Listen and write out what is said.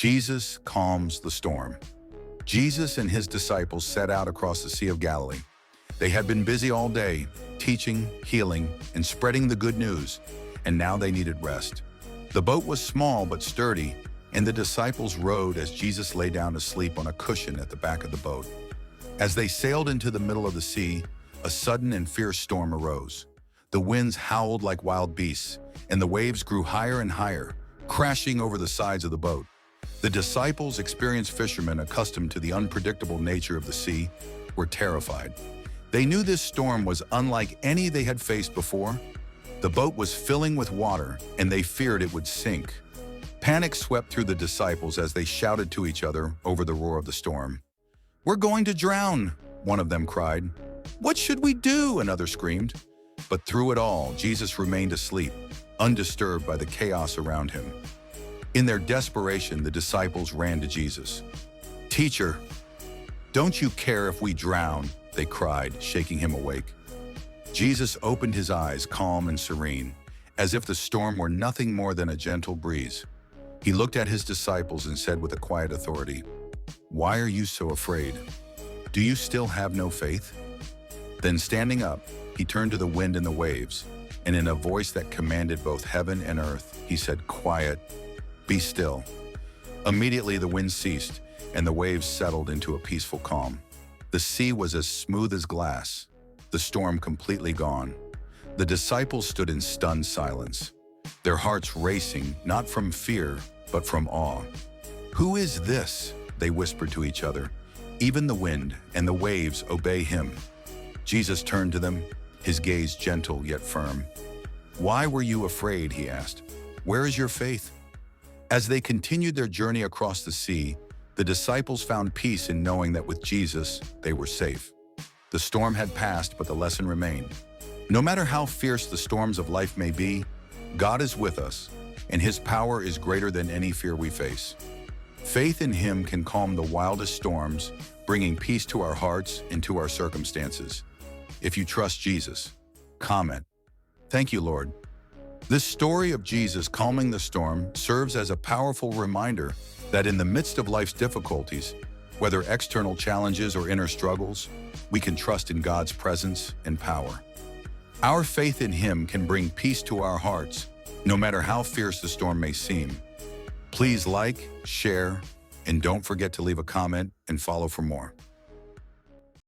Jesus calms the storm. Jesus and his disciples set out across the Sea of Galilee. They had been busy all day, teaching, healing, and spreading the good news, and now they needed rest. The boat was small but sturdy, and the disciples rowed as Jesus lay down to sleep on a cushion at the back of the boat. As they sailed into the middle of the sea, a sudden and fierce storm arose. The winds howled like wild beasts, and the waves grew higher and higher, crashing over the sides of the boat. The disciples, experienced fishermen accustomed to the unpredictable nature of the sea, were terrified. They knew this storm was unlike any they had faced before. The boat was filling with water, and they feared it would sink. Panic swept through the disciples as they shouted to each other over the roar of the storm. "We're going to drown," one of them cried. "What should we do?" another screamed. But through it all, Jesus remained asleep, undisturbed by the chaos around him. In their desperation, the disciples ran to Jesus. "Teacher, don't you care if we drown?" they cried, shaking him awake. Jesus opened his eyes, calm and serene, as if the storm were nothing more than a gentle breeze. He looked at his disciples and said with a quiet authority, "Why are you so afraid? Do you still have no faith?" Then standing up, he turned to the wind and the waves, and in a voice that commanded both heaven and earth, he said, "Quiet, be still." Immediately the wind ceased, and the waves settled into a peaceful calm. The sea was as smooth as glass, the storm completely gone. The disciples stood in stunned silence, their hearts racing, not from fear, but from awe. "Who is this?" they whispered to each other. "Even the wind and the waves obey him." Jesus turned to them, his gaze gentle yet firm. "Why were you afraid?" he asked. "Where is your faith?" As they continued their journey across the sea, the disciples found peace in knowing that with Jesus, they were safe. The storm had passed, but the lesson remained. No matter how fierce the storms of life may be, God is with us, and his power is greater than any fear we face. Faith in him can calm the wildest storms, bringing peace to our hearts and to our circumstances. If you trust Jesus, comment, "Thank you, Lord." This story of Jesus calming the storm serves as a powerful reminder that in the midst of life's difficulties, whether external challenges or inner struggles, we can trust in God's presence and power. Our faith in him can bring peace to our hearts, no matter how fierce the storm may seem. Please like, share, and don't forget to leave a comment and follow for more.